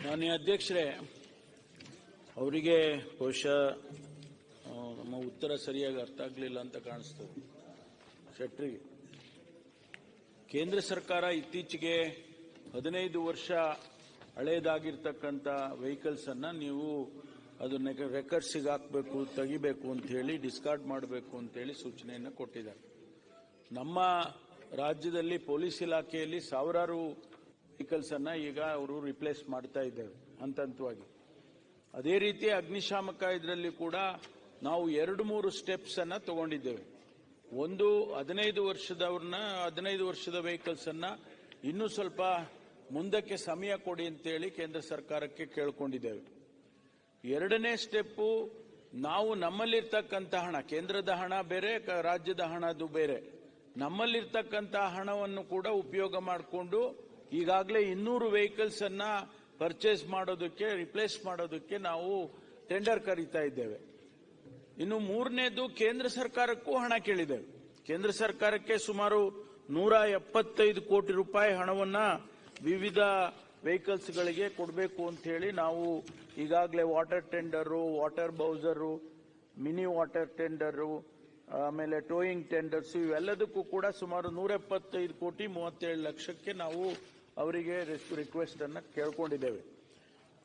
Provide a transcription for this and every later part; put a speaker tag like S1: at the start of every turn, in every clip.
S1: ಮಾನ್ಯ ಅಧ್ಯಕ್ಷರೇ, ಅವರಿಗೆ ಬಹುಶಃ ನಮ್ಮ ಉತ್ತರ ಸರಿಯಾಗಿ ಅರ್ಥ ಆಗಲಿಲ್ಲ ಅಂತ ಕಾಣಿಸ್ತದೆ. ಶೆಟ್ಟರಿಗೆ, ಕೇಂದ್ರ ಸರ್ಕಾರ ಇತ್ತೀಚೆಗೆ 15 ವರ್ಷ ಹಳೇದಾಗಿರ್ತಕ್ಕಂಥ ವೆಹಿಕಲ್ಸ್ ಅನ್ನ ನೀವು ಅದನ್ನ ರೆಕಾರ್ಡ್ಸಿಗೆ ಹಾಕಬೇಕು, ತೆಗಿಬೇಕು ಅಂತ ಹೇಳಿ, ಡಿಸ್ಕಾರ್ಡ್ ಮಾಡಬೇಕು ಅಂತ ಹೇಳಿ ಸೂಚನೆಯನ್ನು ಕೊಟ್ಟಿದ್ದಾರೆ. ನಮ್ಮ ರಾಜ್ಯದಲ್ಲಿ ಪೊಲೀಸ್ ಇಲಾಖೆಯಲ್ಲಿ ಸಾವಿರಾರು ವೆಹಿಕಲ್ಸ್ ಅನ್ನ ಈಗ ಅವರು ರಿಪ್ಲೇಸ್ ಮಾಡ್ತಾ ಇದ್ದೇವೆ ಹಂತ ಹಂತವಾಗಿ. ಅದೇ ರೀತಿ ಅಗ್ನಿಶಾಮಕ ಇದರಲ್ಲಿ ಕೂಡ ನಾವು 2-3 ಸ್ಟೆಪ್ಸ್ ಅನ್ನ ತಗೊಂಡಿದ್ದೇವೆ. ಒಂದು 15 ವರ್ಷದ ವೆಹಿಕಲ್ಸ್ ಅನ್ನ ಇನ್ನೂ ಸ್ವಲ್ಪ ಮುಂದಕ್ಕೆ ಸಮಯ ಕೊಡಿ ಅಂತೇಳಿ ಕೇಂದ್ರ ಸರ್ಕಾರಕ್ಕೆ ಕೇಳಿಕೊಂಡಿದ್ದೇವೆ. ಎರಡನೇ ಸ್ಟೆಪ್ಪು, ನಾವು ನಮ್ಮಲ್ಲಿರ್ತಕ್ಕಂಥ ಹಣ, ಕೇಂದ್ರದ ಹಣ ಬೇರೆ, ರಾಜ್ಯದ ಹಣದು ಬೇರೆ, ನಮ್ಮಲ್ಲಿರ್ತಕ್ಕಂಥ ಹಣವನ್ನು ಕೂಡ ಉಪಯೋಗ ಮಾಡಿಕೊಂಡು ಈಗಾಗಲೇ 200 ವೆಹಿಕಲ್ಸ್ ಅನ್ನ ಪರ್ಚೇಸ್ ಮಾಡೋದಕ್ಕೆ, ರಿಪ್ಲೇಸ್ ಮಾಡೋದಕ್ಕೆ ನಾವು ಟೆಂಡರ್ ಕರೀತಾ ಇದ್ದೇವೆ. ಇನ್ನು ಮೂರನೇದು, ಕೇಂದ್ರ ಸರ್ಕಾರಕ್ಕೂ ಹಣ ಕೇಳಿದ್ದೇವೆ. ಕೇಂದ್ರ ಸರ್ಕಾರಕ್ಕೆ ಸುಮಾರು 175 ಕೋಟಿ ರೂಪಾಯಿ ಹಣವನ್ನ ವಿವಿಧ ವೆಹಿಕಲ್ಸ್ ಗಳಿಗೆ ಕೊಡಬೇಕು ಅಂತ ಹೇಳಿ ನಾವು ಈಗಾಗಲೇ water tender, water bowser, mini water tender, ಆಮೇಲೆ ಟೋಯಿಂಗ್ ಟೆಂಡರ್ಸ್, ಇವೆಲ್ಲದಕ್ಕೂ ಕೂಡ ಸುಮಾರು 175 ಕೋಟಿ 37 ಲಕ್ಷಕ್ಕೆ ನಾವು ಅವರಿಗೆ ರಿಕ್ವೆಸ್ಟ್ ಅನ್ನ ಕೇಳ್ಕೊಂಡಿದ್ದೇವೆ.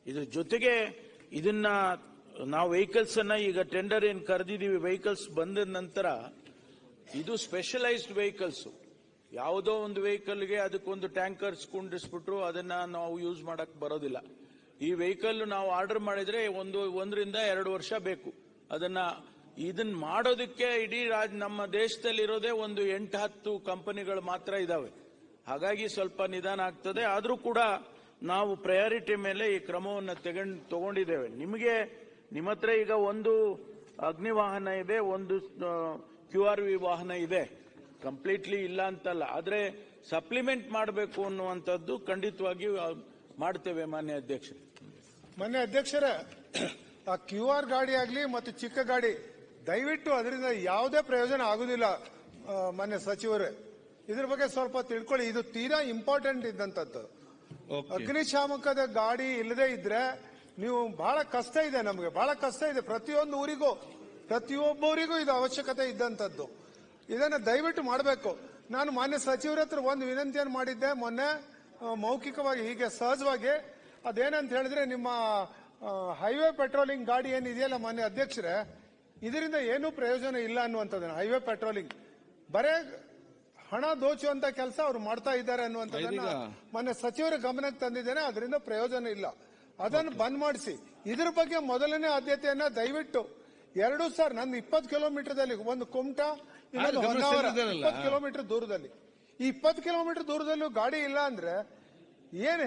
S1: ಇದ್ರ ಜೊತೆಗೆ ಇದನ್ನ ನಾವು ವೆಹಿಕಲ್ಸ್ ಅನ್ನ ಈಗ ಟೆಂಡರ್ ಏನ್ ಕರೆದಿದ್ದೀವಿ, ವೆಹಿಕಲ್ಸ್ ಬಂದ ನಂತರ ಇದು ಸ್ಪೆಷಲೈಸ್ಡ್ ವೆಹಿಕಲ್ಸ್. ಯಾವುದೋ ಒಂದು ವೆಹಿಕಲ್ಗೆ ಅದಕ್ಕೊಂದು ಟ್ಯಾಂಕರ್ಸ್ ಕುಂಡಿಸ್ಬಿಟ್ರು ಅದನ್ನ ನಾವು ಯೂಸ್ ಮಾಡಕ್ ಬರೋದಿಲ್ಲ. ಈ ವೆಹಿಕಲ್ ನಾವು ಆರ್ಡರ್ ಮಾಡಿದ್ರೆ 1-2 ವರ್ಷ ಬೇಕು. ಇದನ್ನ ಮಾಡೋದಕ್ಕೆ ಇಡೀ ನಮ್ಮ ದೇಶದಲ್ಲಿ ಇರೋದೇ ಒಂದು 8-10 ಕಂಪನಿಗಳು ಮಾತ್ರ ಇದಾವೆ. ಹಾಗಾಗಿ ಸ್ವಲ್ಪ ನಿಧಾನ ಆಗ್ತದೆ. ಆದ್ರೂ ಕೂಡ ನಾವು ಪ್ರಯಾರಿಟಿ ಮೇಲೆ ಈ ಕ್ರಮವನ್ನು ತಗೊಂಡಿದ್ದೇವೆ. ನಿಮ್ಮ ಹತ್ರ ಈಗ ಒಂದು ಅಗ್ನಿ ವಾಹನ ಇದೆ, ಒಂದು QRV ವಾಹನ ಇದೆ, ಕಂಪ್ಲೀಟ್ಲಿ ಇಲ್ಲ ಅಂತಲ್ಲ. ಆದ್ರೆ ಸಪ್ಲಿಮೆಂಟ್ ಮಾಡಬೇಕು ಅನ್ನುವಂಥದ್ದು ಖಂಡಿತವಾಗಿ ಮಾಡ್ತೇವೆ. ಮಾನ್ಯ ಅಧ್ಯಕ್ಷರೇ,
S2: ಆ QR ಗಾಡಿ ಆಗ್ಲಿ ಮತ್ತು ಚಿಕ್ಕ ಗಾಡಿ, ದಯವಿಟ್ಟು ಅದರಿಂದ ಯಾವುದೇ ಪ್ರಯೋಜನ ಆಗುದಿಲ್ಲ. ಮಾನ್ಯ ಸಚಿವರೇ, ಇದ್ರ ಬಗ್ಗೆ ಸ್ವಲ್ಪ ತಿಳ್ಕೊಳ್ಳಿ. ಇದು ತೀರಾ ಇಂಪಾರ್ಟೆಂಟ್ ಇದ್ದಂಥದ್ದು. ಅಗ್ನಿಶಾಮಕದ ಗಾಡಿ ಇಲ್ಲದೆ ಇದ್ರೆ ನೀವು ಬಹಳ ಕಷ್ಟ ಇದೆ, ನಮಗೆ ಬಹಳ ಕಷ್ಟ ಇದೆ. ಪ್ರತಿಯೊಂದು ಊರಿಗೂ, ಪ್ರತಿಯೊಬ್ಬರಿಗೂ ಇದು ಅವಶ್ಯಕತೆ ಇದ್ದಂಥದ್ದು. ಇದನ್ನ ದಯವಿಟ್ಟು ಮಾಡಬೇಕು. ನಾನು ಮಾನ್ಯ ಸಚಿವರ ಹತ್ರ ಒಂದು ವಿನಂತಿಯನ್ನು ಮಾಡಿದ್ದೆ ಮೊನ್ನೆ ಮೌಖಿಕವಾಗಿ, ಹೀಗೆ ಸಹಜವಾಗಿ. ಅದೇನಂತ ಹೇಳಿದ್ರೆ, ನಿಮ್ಮ ಹೈವೇ ಪೆಟ್ರೋಲಿಂಗ್ ಗಾಡಿ ಏನಿದೆಯಲ್ಲ ಮಾನ್ಯ ಅಧ್ಯಕ್ಷರೇ, ಇದರಿಂದ ಏನೂ ಪ್ರಯೋಜನ ಇಲ್ಲ ಅನ್ನುವಂಥದ್ದನ್ನ. ಹೈವೇ ಪೆಟ್ರೋಲಿಂಗ್ ಬರೇ ಹಣ ದೋಚುವಂತ ಕೆಲಸ ಅವರು ಮಾಡ್ತಾ ಇದ್ದಾರೆ ಅನ್ನುವಂಥದ್ದನ್ನ ಮೊನ್ನೆ ಸಚಿವರ ಗಮನಕ್ಕೆ ತಂದಿದ್ದೇನೆ. ಅದರಿಂದ ಪ್ರಯೋಜನ ಇಲ್ಲ, ಅದನ್ನು ಬಂದ್ ಮಾಡಿಸಿ. ಇದ್ರ ಬಗ್ಗೆ ಮೊದಲನೇ ಆದ್ಯತೆಯನ್ನ ದಯವಿಟ್ಟು 2 ಸರ್, ನನ್ನ 20 ಕಿಲೋಮೀಟರ್ದಲ್ಲಿ ಒಂದು ಕುಮಟಾ, ಇನ್ನೊಂದು ಹೊನ್ನಾವರ, 20 ಕಿಲೋಮೀಟರ್ ದೂರದಲ್ಲಿ. ಈ 20 ಕಿಲೋಮೀಟರ್ ದೂರದಲ್ಲೂ ಗಾಡಿ ಇಲ್ಲ ಅಂದ್ರೆ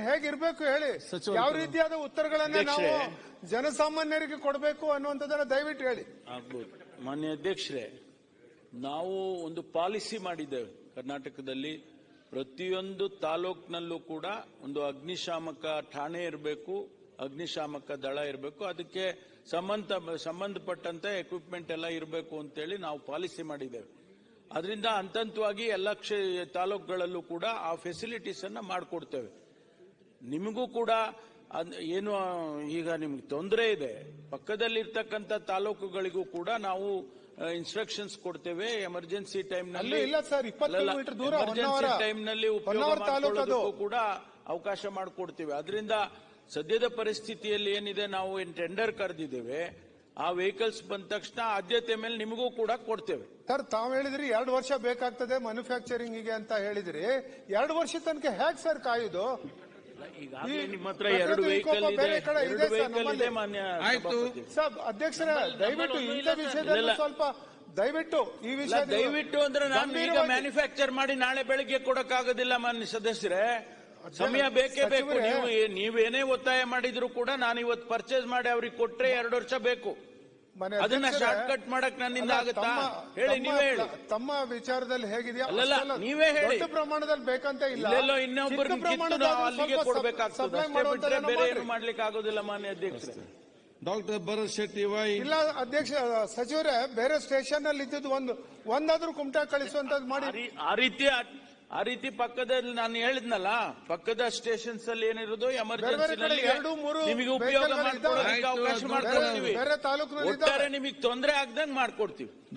S2: ಹೇಗಿರ್ಬೇಕು ಹೇಳಿ? ಯಾವ ರೀತಿಯಾದ ಉತ್ತರಗಳನ್ನ ನಾವು ಜನಸಾಮಾನ್ಯರಿಗೆ ಕೊಡಬೇಕು ಅನ್ನುವಂಥದ್ದನ್ನ ದಯವಿಟ್ಟು ಹೇಳಿ.
S1: ಮಾನ್ಯ ಅಧ್ಯಕ್ಷರೇ, ನಾವು ಒಂದು ಪಾಲಿಸಿ ಮಾಡಿದ್ದೇವೆ ಕರ್ನಾಟಕದಲ್ಲಿ. ಪ್ರತಿಯೊಂದು ತಾಲೂಕಿನಲ್ಲೂ ಕೂಡ ಒಂದು ಅಗ್ನಿಶಾಮಕ ಠಾಣೆ ಇರಬೇಕು, ಅಗ್ನಿಶಾಮಕ ದಳ ಇರಬೇಕು, ಅದಕ್ಕೆ ಸಂಬಂಧಪಟ್ಟಂತೆ ಎಕ್ವಿಪ್ಮೆಂಟ್ ಎಲ್ಲ ಇರಬೇಕು ಅಂತೇಳಿ ನಾವು ಪಾಲಿಸಿ ಮಾಡಿದ್ದೇವೆ. ಅದರಿಂದ ಹಂತವಾಗಿ ಎಲ್ಲ ತಾಲೂಕುಗಳಲ್ಲೂ ಕೂಡ ಆ ಫೆಸಿಲಿಟೀಸ್ ಅನ್ನ ಮಾಡಿಕೊಡ್ತೇವೆ. ನಿಮಗೂ ಕೂಡ ಏನು ಈಗ ನಿಮ್ಗೆ ತೊಂದರೆ ಇದೆ, ಪಕ್ಕದಲ್ಲಿರ್ತಕ್ಕಂಥ ತಾಲೂಕುಗಳಿಗೂ ಕೂಡ ನಾವು ಇನ್ಸ್ಟ್ರಕ್ಷನ್ಸ್ ಕೊಡ್ತೇವೆ. ಎಮರ್ಜೆನ್ಸಿ ಟೈಮ್ ನಲ್ಲಿ
S2: ಇಲ್ಲ ಸರ್, 20 ಕಿಲೋಮೀಟರ್ ದೂರ
S1: ಟೈಮ್ ನಲ್ಲಿ ಕೂಡ ಅವಕಾಶ ಮಾಡಿಕೊಡ್ತೇವೆ. ಅದರಿಂದ ಸದ್ಯದ ಪರಿಸ್ಥಿತಿಯಲ್ಲಿ ಏನಿದೆ, ನಾವು ಟೆಂಡರ್ ಕರೆದಿದ್ದೇವೆ, ಆ ವೆಹಿಕಲ್ಸ್ ಬಂದ ತಕ್ಷಣ ಆದ್ಯತೆ ಮೇಲೆ ನಿಮಗೂ ಕೂಡ ಕೊಡ್ತೇವೆ.
S2: ಸರ್, ತಾವು ಹೇಳಿದ್ರಿ 2 ವರ್ಷ ಬೇಕಾಗ್ತದೆ ಮ್ಯಾನುಫ್ಯಾಕ್ಚರಿಂಗ್ ಗೆ ಅಂತ ಹೇಳಿದ್ರಿ. 2 ವರ್ಷ ತನಕ ಹೇಗೆ ಸರ್ ಕಾಯುದು?
S1: ಈಗಾಗಲೇ ನಿಮ್ಮ ಹತ್ರ 2 ವೆಹಿಕಲ್ ಇದೆ ಮಾನ್ಯ.
S2: ಆಯ್ತು ಸರ್, ಅಧ್ಯಕ್ಷರೇ ದಯವಿಟ್ಟು ಇಂಥ ವಿಷಯದಲ್ಲಿ ಸ್ವಲ್ಪ ದಯವಿಟ್ಟು ಈ ವಿಷಯ
S1: ದಯವಿಟ್ಟು ಅಂದ್ರೆ ನಾನು ಈಗ ಮ್ಯಾನುಫ್ಯಾಕ್ಚರ್ ಮಾಡಿ ನಾಳೆ ಬೆಳಿಗ್ಗೆ ಕೊಡಕ್ಕಾಗೋದಿಲ್ಲ ಮಾನ್ಯ ಸದಸ್ಯರೇ. ಸಮಯ ಬೇಕೇ ಬೇಕು. ನೀವೇನೇ ಒತ್ತಾಯ ಮಾಡಿದ್ರು ಕೂಡ ನಾನು ಇವತ್ತು ಪರ್ಚೇಸ್ ಮಾಡಿ ಅವ್ರಿಗೆ ಕೊಟ್ರೆ 2 ವರ್ಷ ಬೇಕು. ಅದನ್ನ ಶಾರ್ಟ್ ಕಟ್ ಮಾಡಕ್ ನನ್ನಿಂದ ಆಗುತ್ತಾ ಹೇಳಿ? ನೀವೇ ಹೇಳಿ.
S2: ತಮ್ಮ ವಿಚಾರದಲ್ಲಿ ಹೇಗಿದೆಯಾ?
S1: ಅಲ್ಲ, ನೀವೇ ಹೇಳಿ.
S2: ದೊಡ್ಡ ಪ್ರಮಾಣದಲ್ಲಿ ಬೇಕಂತ ಇಲ್ಲ,
S1: ಇನ್ನೊಬ್ಬರು ಅಲ್ಲಿಗೆ ಕೊಡಬೇಕಾಗ್ತದೆ, ಬೇರೆ ಏನು ಮಾಡ್ಲಿಕ್ಕೆ ಆಗೋದಿಲ್ಲ ಮಾನ್ಯ ಅಧ್ಯಕ್ಷರೇ.
S3: ಡಾಕ್ಟರ್ ಭರತ್ ಶೆಟ್ಟಿ
S2: ಇಲ್ಲ ಅಧ್ಯಕ್ಷ ಸಚಿವರೇ, ಬೇರೆ ಸ್ಟೇಷನ್ ಅಲ್ಲಿ ಇದ್ದದ್ದು ಒಂದಾದ್ರೂ ಕುಮಟಾ ಕಳಿಸುವಂತದ್ದು ಮಾಡಿ.
S1: ಆ ರೀತಿ ಪಕ್ಕದಲ್ಲಿ ನಾನು ಹೇಳಿದ್ನಲ್ಲ, ಪಕ್ಕದ ಸ್ಟೇಷನ್ಸ್ ಅಲ್ಲಿ ಏನಿರೋದು ಎಮರ್ಜೆನ್ಸಿ
S2: ಬೇರೆ ಕಡೆ 2-3
S1: ನಿಮಗೆ ಉಪಯೋಗ
S2: ವೆಹಿಕಲ್ಗಳು
S1: ಮಾಡ್ಕೊಳ್ಳೋದಕ್ಕೆ
S3: ಇದ್ದಾವೆ.
S1: ಅವಕಾಶ
S3: ಬೇರೆ-
S1: ಮಾಡ್ಕೊಡ್ತೀವಿ.
S2: ಬೇರೆ ತಾಲೂಕಿನಲ್ಲಿ
S1: ಒಟ್ಟಾರೆ ನಿಮಗೆ ತೊಂದರೆ ಆಗ್ದಂಗ್ ಮಾಡ್ಕೊಡ್ತೀವಿ.